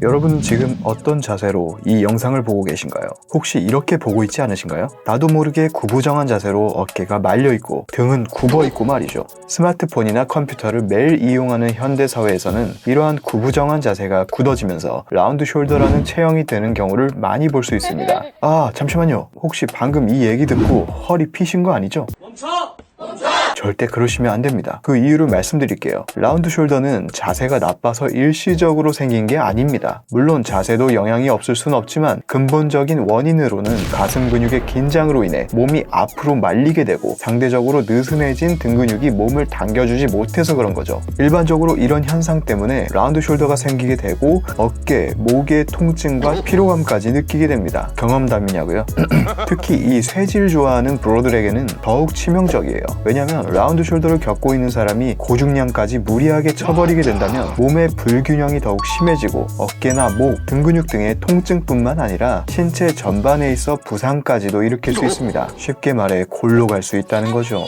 여러분은 지금 어떤 자세로 이 영상을 보고 계신가요? 혹시 이렇게 보고 있지 않으신가요? 나도 모르게 구부정한 자세로 어깨가 말려있고 등은 굽어있고 말이죠. 스마트폰이나 컴퓨터를 매일 이용하는 현대사회에서는 이러한 구부정한 자세가 굳어지면서 라운드 숄더라는 체형이 되는 경우를 많이 볼 수 있습니다. 아, 잠시만요. 혹시 방금 이 얘기 듣고 허리 피신 거 아니죠? 멈춰! 절대 그러시면 안 됩니다. 그 이유를 말씀드릴게요. 라운드 숄더는 자세가 나빠서 일시적으로 생긴 게 아닙니다. 물론 자세도 영향이 없을 순 없지만 근본적인 원인으로는 가슴 근육의 긴장으로 인해 몸이 앞으로 말리게 되고 상대적으로 느슨해진 등 근육이 몸을 당겨주지 못해서 그런 거죠. 일반적으로 이런 현상 때문에 라운드 숄더가 생기게 되고 어깨, 목의 통증과 피로감까지 느끼게 됩니다. 경험담이냐고요? 특히 이 쇠질 좋아하는 브로들에게는 더욱 치명적이에요. 왜냐면 라운드 숄더를 겪고 있는 사람이 고중량까지 무리하게 쳐버리게 된다면 몸의 불균형이 더욱 심해지고 어깨나 목, 등 근육 등의 통증뿐만 아니라 신체 전반에 있어 부상까지도 일으킬 수 있습니다. 쉽게 말해 골로 갈 수 있다는 거죠.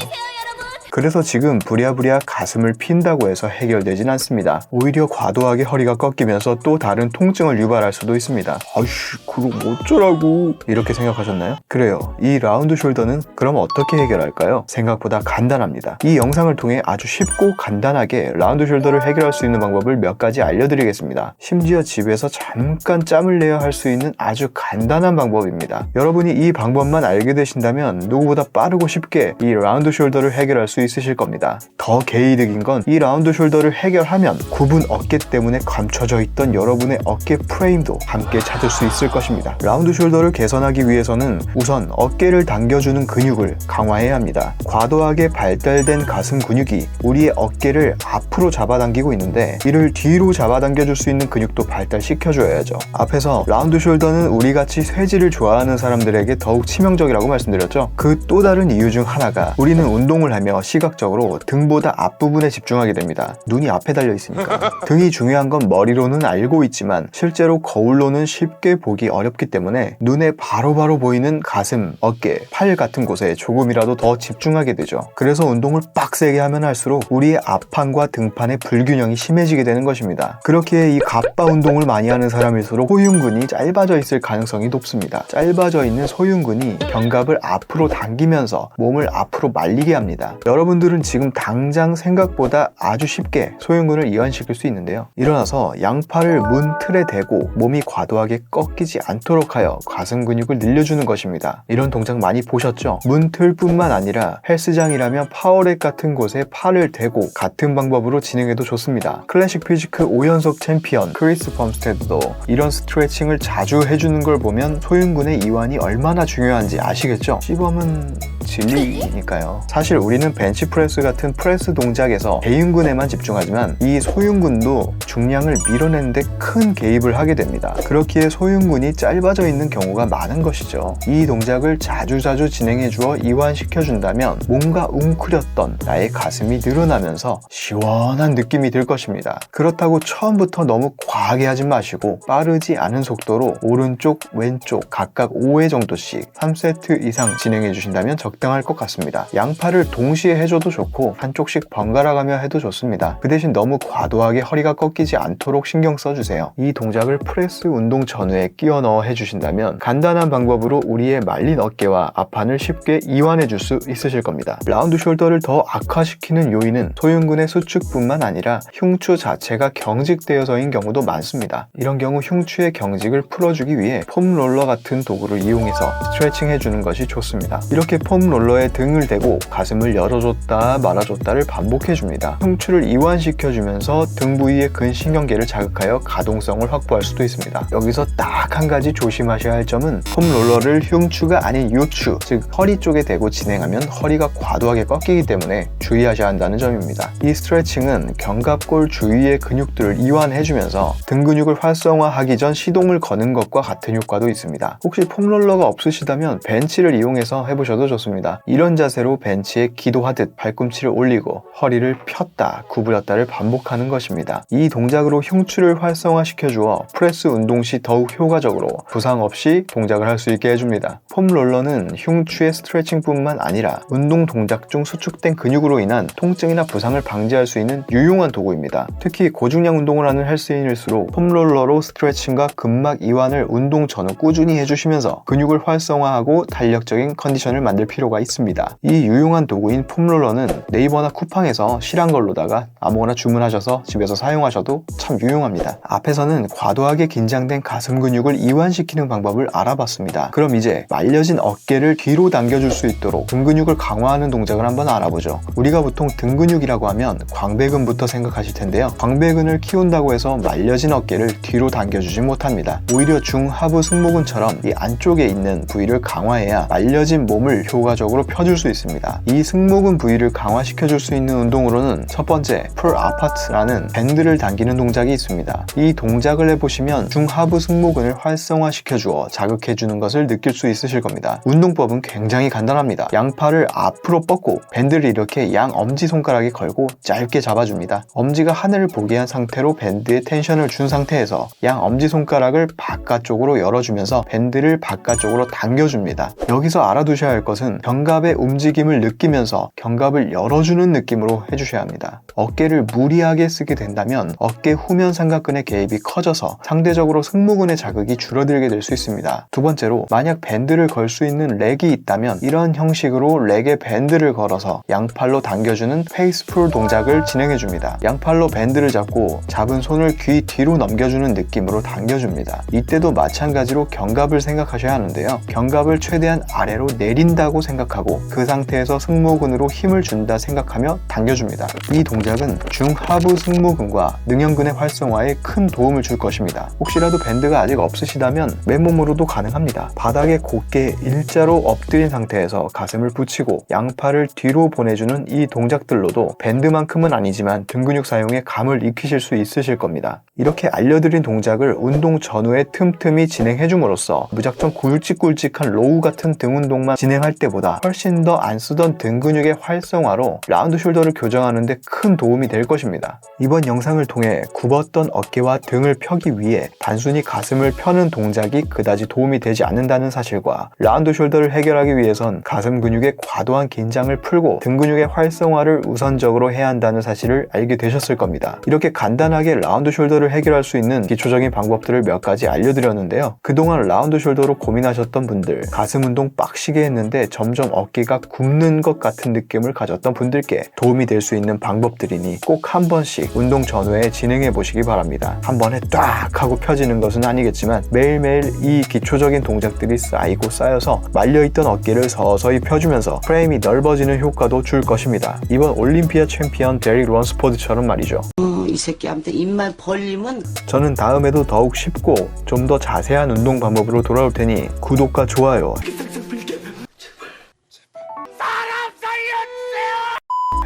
그래서 지금 부랴부랴 가슴을 핀다고 해서 해결되진 않습니다. 오히려 과도하게 허리가 꺾이면서 또 다른 통증을 유발할 수도 있습니다. 아이씨, 그럼 어쩌라고 이렇게 생각하셨나요? 그래요. 이 라운드 숄더는 그럼 어떻게 해결할까요? 생각보다 간단합니다. 이 영상을 통해 아주 쉽고 간단하게 라운드 숄더를 해결할 수 있는 방법을 몇 가지 알려드리겠습니다. 심지어 집에서 잠깐 짬을 내야 할 수 있는 아주 간단한 방법입니다. 여러분이 이 방법만 알게 되신다면 누구보다 빠르고 쉽게 이 라운드 숄더를 해결할 수 있으실 겁니다. 더 개이득인 건 이 라운드 숄더를 해결하면 굽은 어깨 때문에 감춰져 있던 여러분의 어깨 프레임도 함께 찾을 수 있을 것입니다. 라운드 숄더를 개선하기 위해서는 우선 어깨를 당겨주는 근육을 강화해야 합니다. 과도하게 발달된 가슴 근육이 우리의 어깨를 앞으로 잡아당기고 있는데 이를 뒤로 잡아당겨줄 수 있는 근육도 발달시켜줘야죠. 앞에서 라운드 숄더는 우리같이 쇠질을 좋아하는 사람들에게 더욱 치명적이라고 말씀드렸죠. 그 또 다른 이유 중 하나가 우리는 운동을 하며 시각적으로 등보다 앞부분에 집중하게 됩니다. 눈이 앞에 달려 있으니까. 등이 중요한 건 머리로는 알고 있지만 실제로 거울로는 쉽게 보기 어렵기 때문에 눈에 바로바로 보이는 가슴, 어깨, 팔 같은 곳에 조금이라도 더 집중하게 되죠. 그래서 운동을 빡세게 하면 할수록 우리의 앞판과 등판의 불균형이 심해지게 되는 것입니다. 그렇기에 이 갑바 운동을 많이 하는 사람일수록 소흉근이 짧아져 있을 가능성이 높습니다. 짧아져 있는 소흉근이 견갑을 앞으로 당기면서 몸을 앞으로 말리게 합니다. 여러분들은 지금 당장 생각보다 아주 쉽게 소흉근을 이완시킬 수 있는데요. 일어나서 양팔을 문 틀에 대고 몸이 과도하게 꺾이지 않도록 하여 가슴 근육을 늘려주는 것입니다. 이런 동작 많이 보셨죠? 문 틀뿐만 아니라 헬스장이라면 파워렉 같은 곳에 팔을 대고 같은 방법으로 진행해도 좋습니다. 클래식 피지크 5연속 챔피언 크리스 펌스테드도 이런 스트레칭을 자주 해주는 걸 보면 소흉근의 이완이 얼마나 중요한지 아시겠죠? 시범은 진리니까요. 사실 우리는 벤치프레스 같은 프레스 동작에서 대흉근에만 집중하지만 이 소흉근도 중량을 밀어내는데 큰 개입을 하게 됩니다. 그렇기에 소흉근이 짧아져 있는 경우가 많은 것이죠. 이 동작을 자주자주 진행해 주어 이완시켜 준다면 뭔가 웅크렸던 나의 가슴이 늘어나면서 시원한 느낌이 들 것입니다. 그렇다고 처음부터 너무 과하게 하지 마시고 빠르지 않은 속도로 오른쪽, 왼쪽 각각 5회 정도씩 3세트 이상 진행해 주신다면 적당할 것 같습니다. 양팔을 동시에 해줘도 좋고 한쪽씩 번갈아 가며 해도 좋습니다. 그 대신 너무 과도하게 허리가 꺾이지 않도록 신경 써주세요. 이 동작을 프레스 운동 전후에 끼워 넣어 해주신다면 간단한 방법으로 우리의 말린 어깨와 앞판을 쉽게 이완해 줄 수 있으실 겁니다. 라운드 숄더를 더 악화시키는 요인은 소흉근의 수축뿐만 아니라 흉추 자체가 경직되어서인 경우도 많습니다. 이런 경우 흉추의 경직을 풀어주기 위해 폼 롤러 같은 도구를 이용해서 스트레칭 해주는 것이 좋습니다. 이렇게 폼 롤러에 등을 대고 가슴을 열어줬다 말아줬다를 반복해줍니다. 흉추를 이완시켜주면서 등 부위의 근신경계를 자극하여 가동성을 확보할 수도 있습니다. 여기서 딱 한 가지 조심하셔야 할 점은 폼 롤러를 흉추가 아닌 요추, 즉 허리 쪽에 대고 진행하면 허리가 과도하게 꺾이기 때문에 주의하셔야 한다는 점입니다. 이 스트레칭은 견갑골 주위의 근육들을 이완해주면서 등 근육을 활성화하기 전 시동을 거는 것과 같은 효과도 있습니다. 혹시 폼 롤러가 없으시다면 벤치를 이용해서 해보셔도 좋습니다. 겁니다. 이런 자세로 벤치에 기도하듯 발꿈치를 올리고 허리를 폈다 구부렸다를 반복하는 것입니다. 이 동작으로 흉추를 활성화시켜주어 프레스 운동 시 더욱 효과적으로 부상 없이 동작을 할 수 있게 해줍니다. 폼롤러는 흉추의 스트레칭뿐만 아니라 운동 동작 중 수축된 근육으로 인한 통증이나 부상을 방지할 수 있는 유용한 도구입니다. 특히 고중량 운동을 하는 헬스인일수록 폼롤러로 스트레칭과 근막 이완을 운동 전후 꾸준히 해주시면서 근육을 활성화하고 탄력적인 컨디션을 만들 필요가 있습니다. 이 유용한 도구인 폼롤러는 네이버나 쿠팡에서 실한 걸로다가 아무거나 주문하셔서 집에서 사용하셔도 참 유용합니다. 앞에서는 과도하게 긴장된 가슴 근육을 이완시키는 방법을 알아봤습니다. 그럼 이제 말려진 어깨를 뒤로 당겨줄 수 있도록 등 근육을 강화하는 동작을 한번 알아보죠. 우리가 보통 등 근육이라고 하면 광배근부터 생각하실 텐데요. 광배근을 키운다고 해서 말려진 어깨를 뒤로 당겨주지 못합니다. 오히려 중하부 승모근처럼 이 안쪽에 있는 부위를 강화해야 말려진 몸을 효과적으로 펴줄 수 있습니다. 이 승모근 부위를 강화시켜줄 수 있는 운동으로는 첫 번째, 풀 아파트라는 밴드를 당기는 동작이 있습니다. 이 동작을 해보시면 중하부 승모근을 활성화시켜주어 자극해주는 것을 느낄 수 있으실 겁니다. 운동법은 굉장히 간단합니다. 양팔을 앞으로 뻗고 밴드를 이렇게 양 엄지손가락에 걸고 짧게 잡아줍니다. 엄지가 하늘을 보게 한 상태로 밴드에 텐션을 준 상태에서 양 엄지손가락을 바깥쪽으로 열어주면서 밴드를 바깥쪽으로 당겨줍니다. 여기서 알아두셔야 할 것은 견갑의 움직임을 느끼면서 견갑을 열어주는 느낌으로 해주셔야 합니다. 어깨를 무리하게 쓰게 된다면 어깨 후면 삼각근의 개입이 커져서 상대적으로 승모근의 자극이 줄어들게 될 수 있습니다. 두 번째로, 만약 밴드를 걸 수 있는 렉이 있다면 이런 형식으로 렉에 밴드를 걸어서 양팔로 당겨주는 페이스풀 동작을 진행해줍니다. 양팔로 밴드를 잡고 잡은 손을 귀 뒤로 넘겨주는 느낌으로 당겨줍니다. 이때도 마찬가지로 견갑을 생각하셔야 하는데요. 견갑을 최대한 아래로 내린다고 생각하고 그 상태에서 승모근으로 힘을 준다 생각하며 당겨줍니다. 이 동작은 중하부 승모근과 능형근의 활성화에 큰 도움을 줄 것입니다. 혹시라도 밴드가 아직 없으시다면 맨몸으로도 가능합니다. 바닥에 곧게 일자로 엎드린 상태에서 가슴을 붙이고 양팔을 뒤로 보내주는 이 동작들로도 밴드만큼은 아니지만 등 근육 사용에 감을 익히실 수 있으실 겁니다. 이렇게 알려드린 동작을 운동 전후에 틈틈이 진행해줌으로써 무작정 굵직굵직한 로우 같은 등 운동만 진행할 때보다 훨씬 더 안 쓰던 등 근육의 활성화로 라운드 숄더를 교정하는 데 큰 도움이 될 것입니다. 이번 영상을 통해 굽었던 어깨와 등을 펴기 위해 단순히 가슴을 펴는 동작이 그다지 도움이 되지 않는다는 사실과 라운드 숄더를 해결하기 위해선 가슴 근육의 과도한 긴장을 풀고 등 근육의 활성화를 우선적으로 해야 한다는 사실을 알게 되셨을 겁니다. 이렇게 간단하게 라운드 숄더를 해결할 수 있는 기초적인 방법들을 몇 가지 알려드렸는데요. 그동안 라운드 숄더로 고민하셨던 분들, 가슴 운동 빡시게 했는데 점점 어깨가 굽는 것 같은 느낌을 가졌던 분들께 도움이 될 수 있는 방법들이니 꼭 한 번씩 운동 전후에 진행해 보시기 바랍니다. 한 번에 딱 하고 펴지는 것은 아니겠지만 매일매일 이 기초적인 동작들이 쌓이고 쌓여서 말려있던 어깨를 서서히 펴주면서 프레임이 넓어지는 효과도 줄 것입니다. 이번 올림피아 챔피언 데릭 런스포드처럼 말이죠. 이 새끼한테 입만 벌리면 저는 다음에도 더욱 쉽고 좀 더 자세한 운동 방법으로 돌아올 테니 구독과 좋아요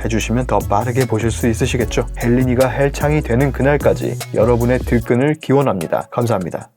해주시면 더 빠르게 보실 수 있으시겠죠? 헬린이가 헬창이 되는 그날까지 여러분의 들끈을 기원합니다. 감사합니다.